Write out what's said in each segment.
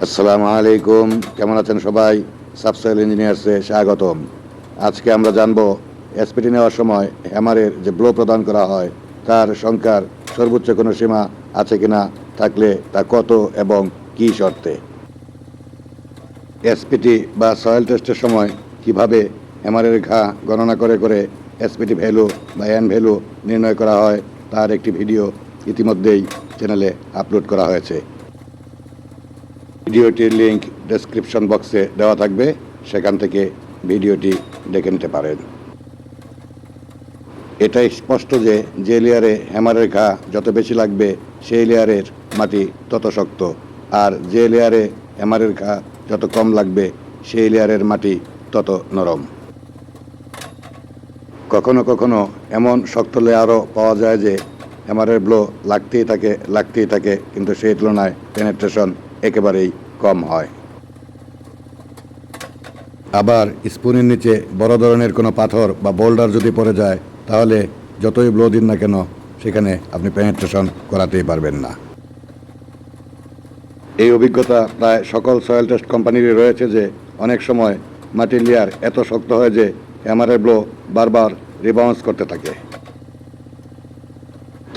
আসসালামু আলাইকুম, কেমন আছেন সবাই? সাবসয়েল ইঞ্জিনিয়ার্সে স্বাগতম। আজকে আমরা জানব এসপিটি নেওয়ার সময় হ্যামারের যে ব্লো প্রদান করা হয় তার সংখ্যার সর্বোচ্চ কোনো সীমা আছে কিনা, থাকলে তা কত এবং কি শর্তে। এসপিটি বা সয়েল টেস্টের সময় কিভাবে হ্যামারের ঘা গণনা করে করে এসপিটি ভ্যালু বা এন ভ্যালু নির্ণয় করা হয় তার একটি ভিডিও ইতিমধ্যেই চ্যানেলে আপলোড করা হয়েছে। ভিডিওটির লিঙ্ক ডেসক্রিপশন বক্সে দেওয়া থাকবে, সেখান থেকে ভিডিওটি দেখে নিতে পারেন। এটাই স্পষ্ট যে লেয়ারে হ্যামারের ঘা যত বেশি লাগবে সেই লেয়ারের মাটি তত শক্ত, আর যে লেয়ারে হ্যামারের ঘা যত কম লাগবে সেই লেয়ারের মাটি তত নরম। কখনো কখনো এমন শক্ত লেয়ারও পাওয়া যায় যে হ্যামারের ব্লো লাগতেই থাকে, কিন্তু সেই তুলনায় পেনেট্রেশন একেবারেই কম হয়। আবার স্পুনের নিচে বড় ধরনের কোনো পাথর বা বোল্ডার যদি পড়ে যায় তাহলে যতই ব্লো দিন না কেন সেখানে আপনি পেনেট্রেশন করাতেই পারবেন না। এই অভিজ্ঞতা প্রায় সকল সয়েল টেস্ট কোম্পানিরই রয়েছে যে অনেক সময় মাটির লেয়ার এত শক্ত হয় যে হ্যামারের ব্লো বারবার রিবাউন্স করতে থাকে।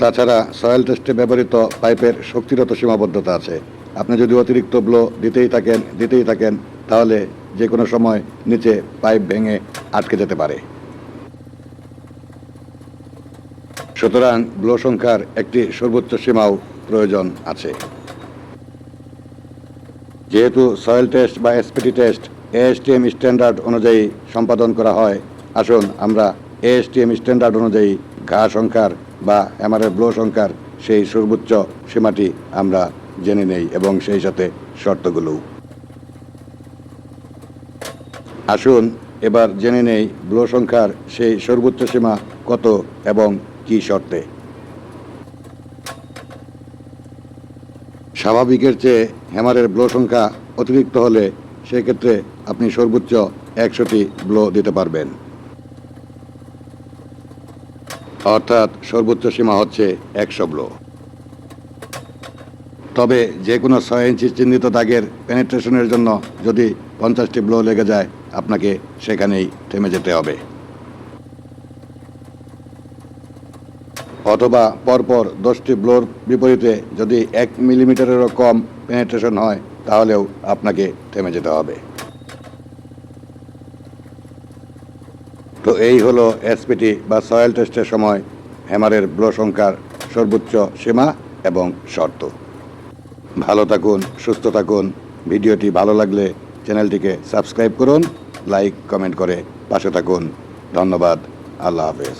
তাছাড়া সয়েল টেস্টে ব্যবহৃত পাইপের শক্তিগত সীমাবদ্ধতা আছে। আপনি যদি অতিরিক্ত ব্লো দিতেই থাকেন তাহলে যে কোনো সময় নিচে পাইপ ভেঙে আটকে যেতে পারে। সুতরাং ব্লো সংখ্যার একটি সর্বোচ্চ সীমাও প্রয়োজন আছে। যেহেতু সয়েল টেস্ট বা এসপিটি টেস্ট এএসটিএম স্ট্যান্ডার্ড অনুযায়ী সম্পাদন করা হয়, আসুন আমরা এএসটিএম স্ট্যান্ডার্ড অনুযায়ী ঘা সংখ্যার বা হ্যামারের ব্লো সংখ্যার সেই সর্বোচ্চ সীমাটি আমরা জেনে নেই এবং সেই সাথে শর্তগুলো। আসুন এবার জেনে নেই ব্লো সংখ্যার সেই সর্বোচ্চ সীমা কত এবং কি শর্তে। স্বাভাবিকের চেয়ে হ্যামারের ব্লো সংখ্যা অতিরিক্ত হলে সেক্ষেত্রে আপনি সর্বোচ্চ 100টি ব্লো দিতে পারবেন, অর্থাৎ সর্বোচ্চ সীমা হচ্ছে 100 ব্লো। তবে যে কোনো 6 ইঞ্চি চিহ্নিত দাগের পেনেট্রেশনের জন্য যদি 50টি ব্লো লেগে যায় আপনাকে সেখানেই থেমে যেতে হবে, অথবা পরপর 10টি ব্লোর বিপরীতে যদি 1 মিলিমিটারেরও কম পেনেট্রেশন হয় তাহলেও আপনাকে থেমে যেতে হবে। তো এই হলো এসপিটি বা সয়েল টেস্টের সময় হ্যামারের ব্লো সংখ্যার সর্বোচ্চ সীমা এবং শর্ত। ভালো থাকুন, সুস্থ থাকুন। ভিডিওটি ভালো লাগলে চ্যানেলটিকে সাবস্ক্রাইব করুন, লাইক কমেন্ট করে পাশে থাকুন। ধন্যবাদ। আল্লাহ হাফেজ।